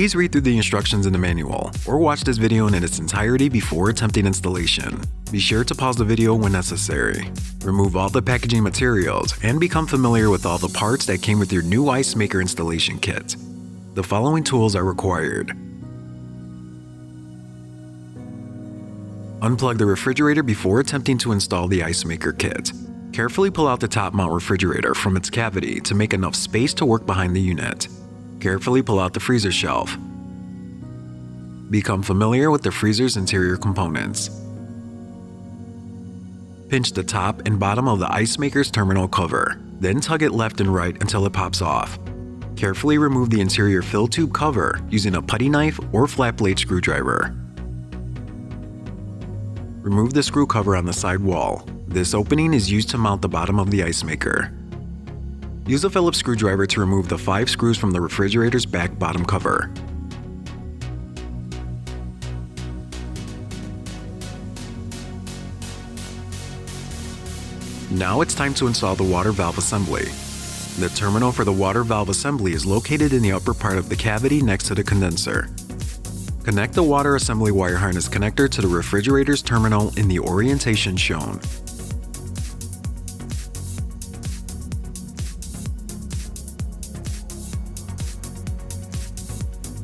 Please read through the instructions in the manual, or watch this video in its entirety before attempting installation. Be sure to pause the video when necessary. Remove all the packaging materials and become familiar with all the parts that came with your new ice maker installation kit. The following tools are required. Unplug the refrigerator before attempting to install the ice maker kit. Carefully pull out the top mount refrigerator from its cavity to make enough space to work behind the unit. Carefully pull out the freezer shelf. Become familiar with the freezer's interior components. Pinch the top and bottom of the ice maker's terminal cover, then tug it left and right until it pops off. Carefully remove the interior fill tube cover using a putty knife or flat blade screwdriver. Remove the screw cover on the side wall. This opening is used to mount the bottom of the ice maker. Use a Phillips screwdriver to remove the 5 screws from the refrigerator's back bottom cover. Now it's time to install the water valve assembly. The terminal for the water valve assembly is located in the upper part of the cavity next to the condenser. Connect the water assembly wire harness connector to the refrigerator's terminal in the orientation shown.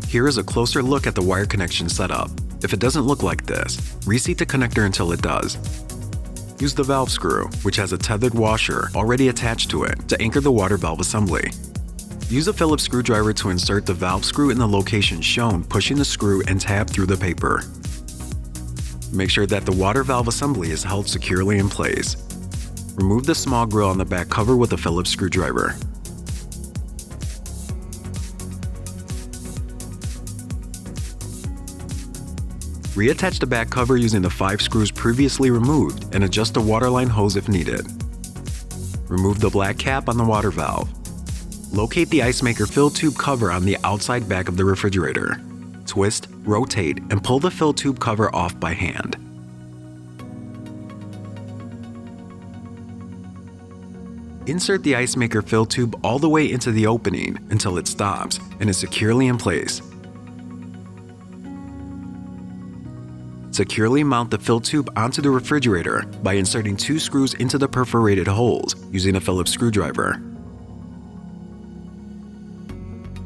Here is a closer look at the wire connection setup. If it doesn't look like this, reseat the connector until it does. Use the valve screw, which has a tethered washer already attached to it, to anchor the water valve assembly. Use a Phillips screwdriver to insert the valve screw in the location shown, pushing the screw and tab through the paper. Make sure that the water valve assembly is held securely in place. Remove the small grill on the back cover with a Phillips screwdriver. Reattach the back cover using the 5 screws previously removed and adjust the waterline hose if needed. Remove the black cap on the water valve. Locate the ice maker fill tube cover on the outside back of the refrigerator. Twist, rotate, and pull the fill tube cover off by hand. Insert the ice maker fill tube all the way into the opening until it stops and is securely in place. Securely mount the fill tube onto the refrigerator by inserting 2 screws into the perforated holes using a Phillips screwdriver.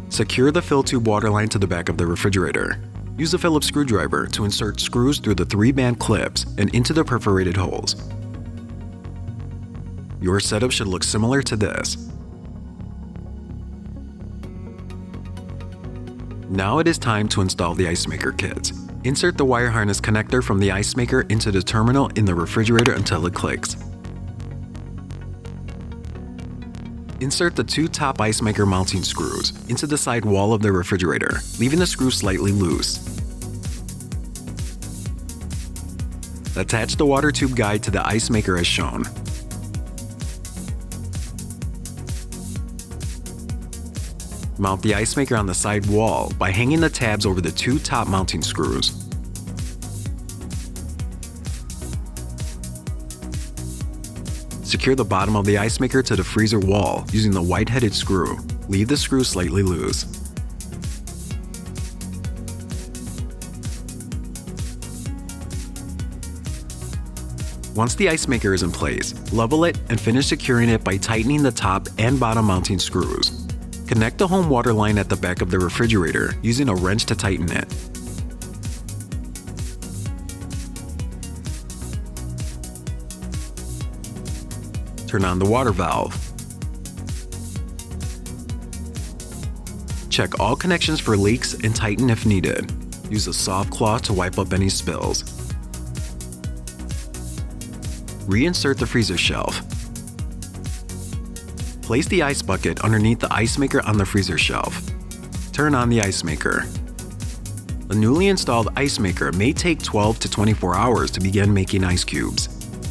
Secure the fill tube waterline to the back of the refrigerator. Use a Phillips screwdriver to insert screws through the 3-band clips and into the perforated holes. Your setup should look similar to this. Now it is time to install the ice maker kit. Insert the wire harness connector from the ice maker into the terminal in the refrigerator until it clicks. Insert the 2 top ice maker mounting screws into the side wall of the refrigerator, leaving the screw slightly loose. Attach the water tube guide to the ice maker as shown. Mount the ice maker on the side wall by hanging the tabs over the 2 top mounting screws. Secure the bottom of the ice maker to the freezer wall using the white-headed screw. Leave the screw slightly loose. Once the ice maker is in place, level it and finish securing it by tightening the top and bottom mounting screws. Connect the home water line at the back of the refrigerator using a wrench to tighten it. Turn on the water valve. Check all connections for leaks and tighten if needed. Use a soft cloth to wipe up any spills. Reinsert the freezer shelf. Place the ice bucket underneath the ice maker on the freezer shelf. Turn on the ice maker. A newly installed ice maker may take 12 to 24 hours to begin making ice cubes.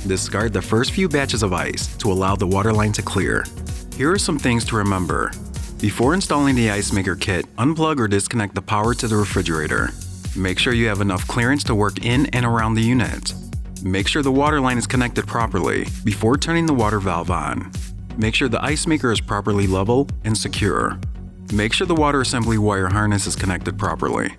Discard the first few batches of ice to allow the waterline to clear. Here are some things to remember. Before installing the ice maker kit, unplug or disconnect the power to the refrigerator. Make sure you have enough clearance to work in and around the unit. Make sure the water line is connected properly before turning the water valve on. Make sure the ice maker is properly level and secure. Make sure the water assembly wire harness is connected properly.